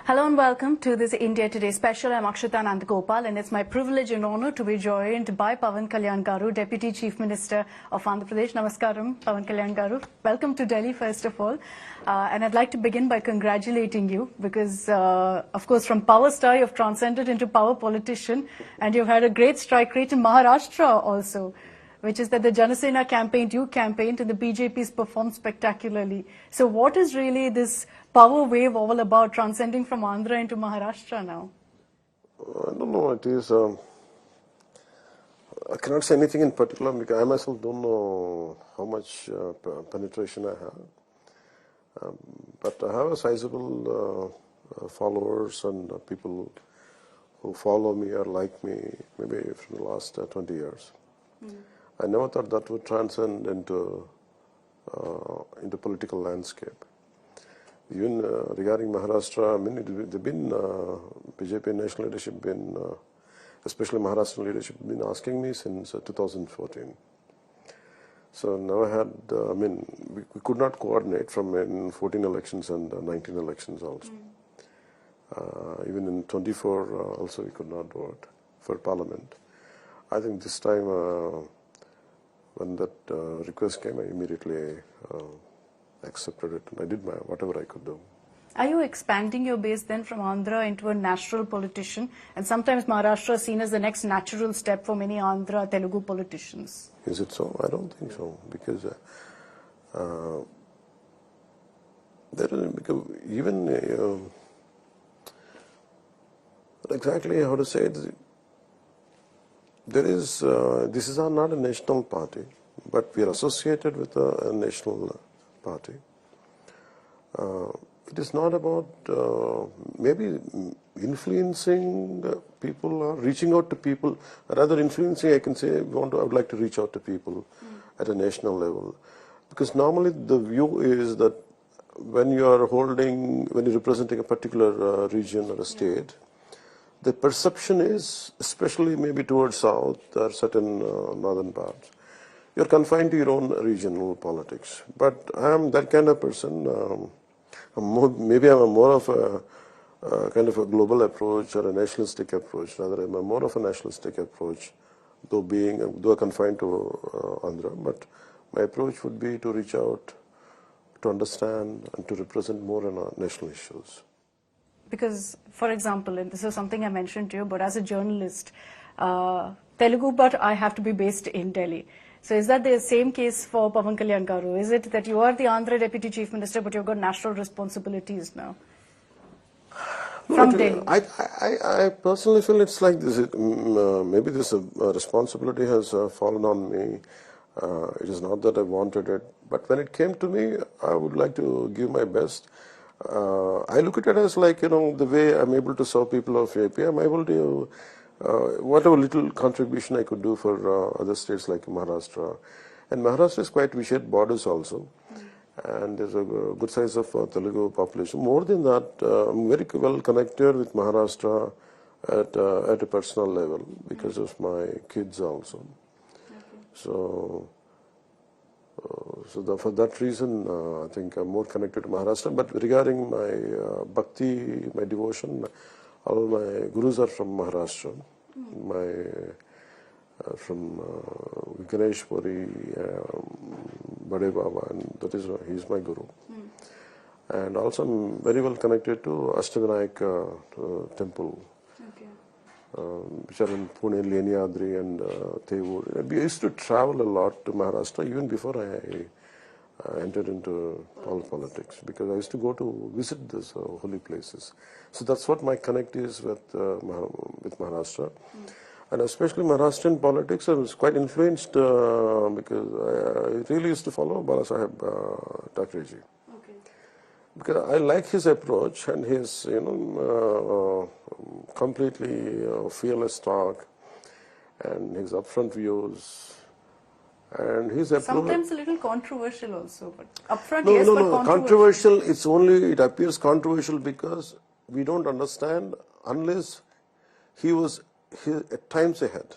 Hello and welcome to this India Today special. I'm Akshita Nandagopal and it's my privilege and honor to be joined by Pawan Kalyan garu, Deputy Chief Minister of Andhra Pradesh. Namaskaram, Pawan Kalyan garu. Welcome to Delhi, first of all. And I'd like to begin by congratulating you because, of course, from power star, you've transcended into power politician and you've had a great strike rate in Maharashtra also, which is that the Janasena campaigned, you campaigned, and the BJP's performed spectacularly. So what is really this power wave all about, transcending from Andhra into Maharashtra now? I don't know. It is. I cannot say anything in particular because I myself don't know how much penetration I have. But I have a sizable followers and people who follow me or like me maybe from the last 20 years. I never thought that would transcend into political landscape. Even regarding Maharashtra, I mean, they've been BJP national leadership especially Maharashtra leadership, been asking me since 2014. So now I had, I mean, we could not coordinate from in 14 elections and 19 elections also. Even in 24 also we could not vote for parliament. I think this time when that request came, I immediately accepted it and I did whatever I could do. Are you expanding your base then from Andhra into a natural politician? And sometimes Maharashtra is seen as the next natural step for many Andhra Telugu politicians. Is it so? I don't think so because even exactly how to say it. There is, this is not a national party, but we are associated with a national party. It is not about maybe influencing people or reaching out to people. Rather influencing, I can say, I would like to reach out to people at a national level. Because normally the view is that when you are representing a particular region or a state, the perception is, especially maybe towards south or certain northern parts, you're confined to your own regional politics. But I am that kind of person. Maybe I'm more of a kind of a global approach or a nationalistic approach. Rather, I'm more of a nationalistic approach, though confined to Andhra. But my approach would be to reach out, to understand, and to represent more on national issues. Because, for example, and this is something I mentioned to you, but as a journalist, Telugu, but I have to be based in Delhi. So is that the same case for Pawan Kalyan garu? Is it that you are the Andhra Deputy Chief Minister, but you've got national responsibilities now? From Delhi. I personally feel it's like this. Maybe this responsibility has fallen on me. It is not that I wanted it. But when it came to me, I would like to give my best. I look at it as like, the way I'm able to serve people of AP, I'm able to, whatever little contribution I could do for other states like Maharashtra. And Maharashtra is we share borders also. And there's a good size of Telugu population. More than that, I'm very well connected with Maharashtra at a personal level because of my kids also. So for that reason, I think I'm more connected to Maharashtra. But regarding my bhakti, my devotion, all my gurus are from Maharashtra. From Ganesh Puri, Bade Baba, and he's my guru. And also I'm very well connected to Ashtavinayak temple. Which are in Pune, Leniadri and Tevur. We used to travel a lot to Maharashtra even before I entered into politics because I used to go to visit these holy places. So that's what my connect is with Maharashtra. And especially Maharashtrian politics, I was quite influenced because I really used to follow Balasaheb Thackerayji. Because I like his approach and his, completely fearless talk and his upfront views and his approach. Sometimes a little controversial also, but upfront, but controversial. It appears controversial because we don't understand unless he was at times ahead.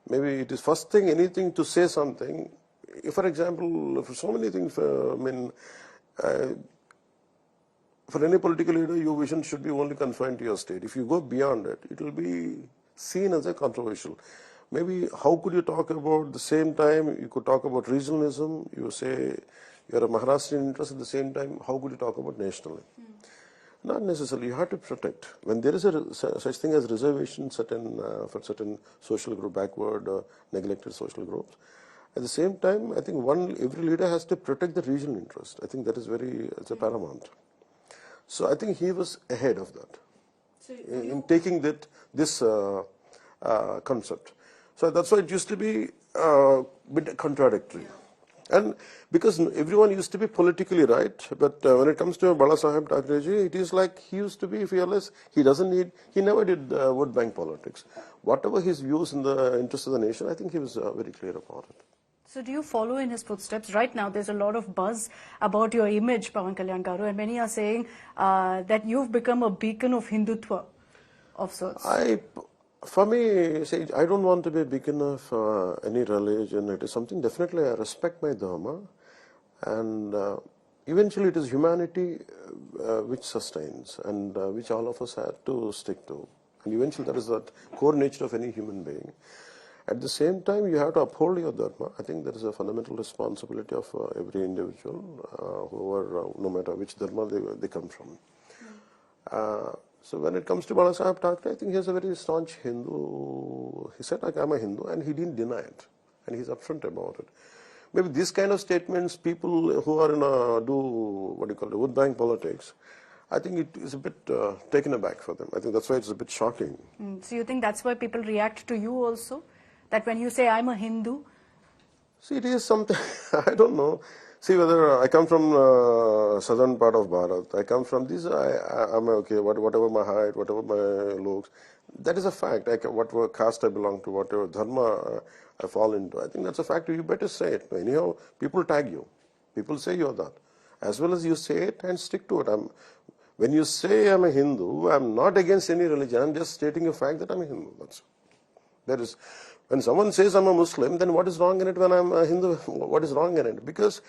Maybe it is first thing, anything to say something. For example, for so many things, for any political leader, your vision should be only confined to your state. If you go beyond it, it will be seen as a controversial. Maybe how could you talk about the same time, you could talk about regionalism, you say you're a Maharashtrian interest at the same time, how could you talk about nationally? Not necessarily. You have to protect. When there is a such thing as reservation for certain social group, backward, neglected social groups, at the same time, I think every leader has to protect the regional interest. I think that is it's a paramount. So I think he was ahead of that in taking this concept. So that's why it used to be a bit contradictory. And because everyone used to be politically right, but when it comes to Bala Saheb Thackerayji, it is like he used to be fearless. He never did vote bank politics. Whatever his views in the interest of the nation, I think he was very clear about it. So do you follow in his footsteps? Right now, there's a lot of buzz about your image, Pawan Kalyan Garu, and many are saying that you've become a beacon of Hindutva of sorts. For me, I don't want to be a beacon of any religion. It is something definitely I respect my Dharma, and eventually it is humanity which sustains and which all of us have to stick to. And eventually that is the core nature of any human being. At the same time, you have to uphold your Dharma. I think there is a fundamental responsibility of every individual, no matter which Dharma they come from. So when it comes to Bala Saheb Thackeray, I think he is a very staunch Hindu. He said, like, I'm a Hindu, and he didn't deny it. And he's upfront about it. Maybe this kind of statements, people who are in vote bank politics, I think it is a bit taken aback for them. I think that's why it's a bit shocking. So you think that's why people react to you also? That when you say, I'm a Hindu? See, it is something, I don't know. See, whether I come from southern part of Bharat, I come from this, I'm okay, whatever my height, whatever my looks, that is a fact. Whatever caste I belong to, whatever dharma I fall into, I think that's a fact. You better say it. Anyhow, people tag you. People say you're that. As well as you say it and stick to it. When you say I'm a Hindu, I'm not against any religion. I'm just stating a fact that I'm a Hindu. When someone says I'm a Muslim, then what is wrong in it? When I'm a Hindu, what is wrong in it? Because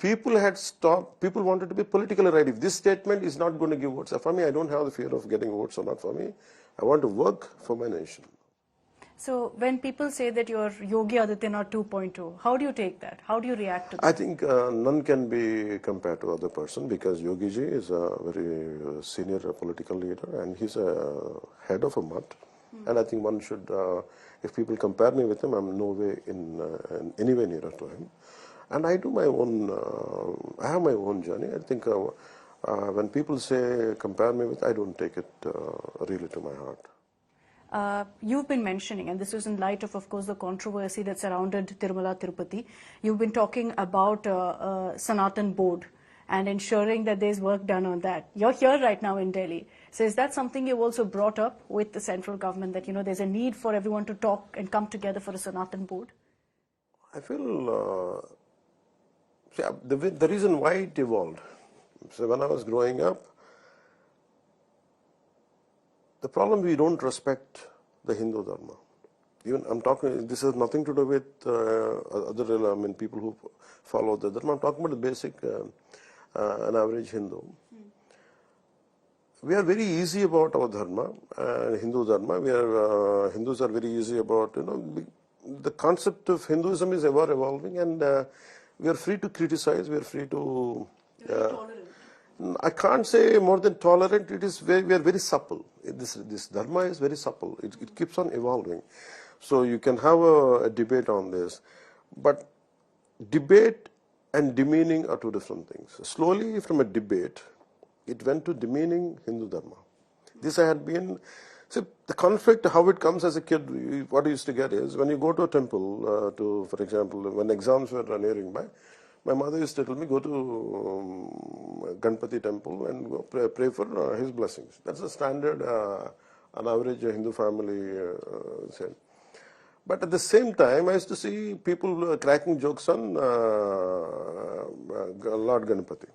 people wanted to be politically right. If this statement is not going to give votes, for me, I don't have the fear of getting votes or not for me. I want to work for my nation. So when people say that you're Yogi Adityanath 2.0, how do you take that? How do you react to that? I think none can be compared to other person, because Yogi ji is a very senior political leader and he's a head of a mutt. And I think one should, if people compare me with him, I'm no way in anywhere nearer to him. And I do my own, I have my own journey. I think when people say compare me with, I don't take it really to my heart. You've been mentioning, and this was in light of course, the controversy that surrounded Tirumala Tirupati. You've been talking about Sanatan board and ensuring that there's work done on that. You're here right now in Delhi. So is that something you've also brought up with the central government, that, there's a need for everyone to talk and come together for a Sanatan board? I feel, the reason why it evolved. So when I was growing up, the problem, we don't respect the Hindu Dharma. Even I'm talking, this has nothing to do with other people who follow the Dharma. I'm talking about the basic, an average Hindu. We are very easy about our Dharma, Hindu Dharma. Hindus are very easy about, the concept of Hinduism is ever evolving, and we are free to criticize, we are free to... I can't say more than tolerant. We are very supple. This Dharma is very supple. It keeps on evolving. So you can have a debate on this. But debate and demeaning are two different things. Slowly, from a debate, it went to demeaning Hindu Dharma. This I had been... See, the conflict, how it comes as a kid, what I used to get is, when you go to a temple, for example, when exams were nearing by, my mother used to tell me, go to Ganpati temple and go pray for his blessings. That's a standard, an average Hindu family said. But at the same time, I used to see people cracking jokes on Lord Ganpati.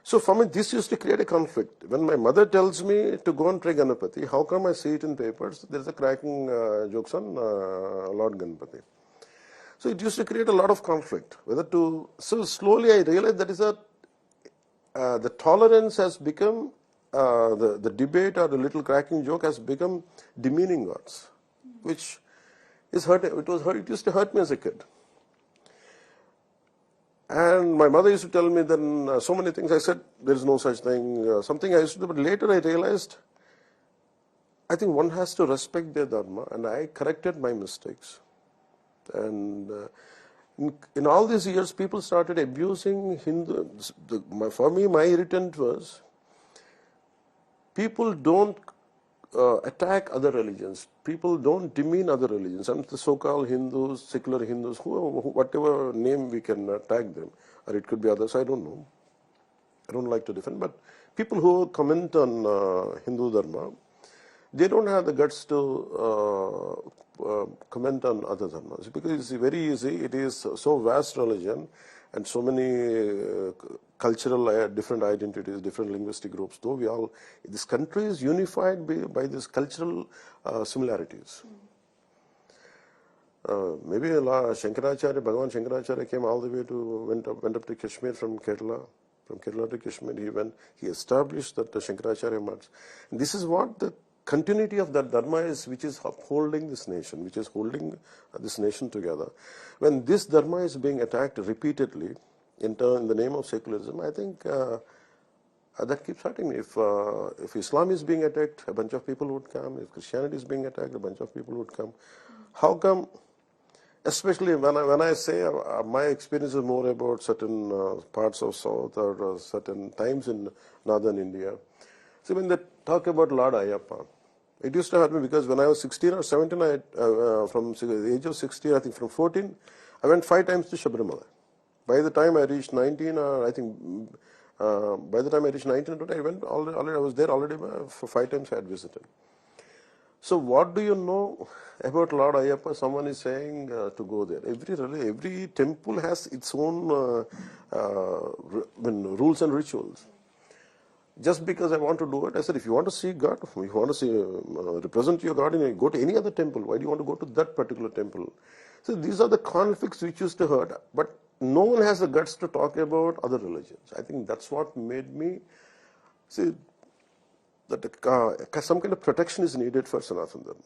So for me, this used to create a conflict. When my mother tells me to go and pray Ganpati, how come I see it in papers? There's a cracking jokes on Lord Ganpati. So it used to create a lot of conflict. So slowly I realized that is the tolerance has become, the debate or the little cracking joke has become demeaning words, which is hurt. It used to hurt me as a kid. And my mother used to tell me then so many things. I said, there is no such thing, something I used to do. But later I realized, I think one has to respect their dharma, and I corrected my mistakes. And in all these years, people started abusing Hindu. For me, my irritant was, people don't attack other religions. People don't demean other religions. And the so-called Hindus, secular Hindus, whatever name we can tag them, or it could be others, I don't know. I don't like to defend, but people who comment on Hindu Dharma, they don't have the guts to comment on other dharmas, because it's very easy. It is so vast religion and so many cultural different identities, different linguistic groups. Though this country is unified by these cultural similarities. Maybe Shankaracharya, Bhagavan Shankaracharya came all the way went up to Kashmir from Kerala. From Kerala to Kashmir, he established that the Shankaracharya mats. And this is what the continuity of that dharma is, which is upholding this nation, which is holding this nation together. When this dharma is being attacked repeatedly in the name of secularism, I think that keeps hurting me. If Islam is being attacked, a bunch of people would come. If Christianity is being attacked, a bunch of people would come. How come? Especially when I say my experience is more about certain parts of South or certain times in northern India. So when they talk about Lord Ayyappa, it used to hurt me, because when I was 16 or 17, from the age of 16, I think from 14, I went 5 times to Shabrimala. By the time I reached 19, by the time I reached 19, I was there already for 5 times I had visited. So what do you know about Lord Ayyappa? Someone is saying to go there. Every temple has its own rules and rituals. Just because I want to do it, I said, if you want to see God, if you want to represent your God, go to any other temple. Why do you want to go to that particular temple? So these are the conflicts which used to hurt, but no one has the guts to talk about other religions. I think that's what made me see that some kind of protection is needed for Sanatan Dharma.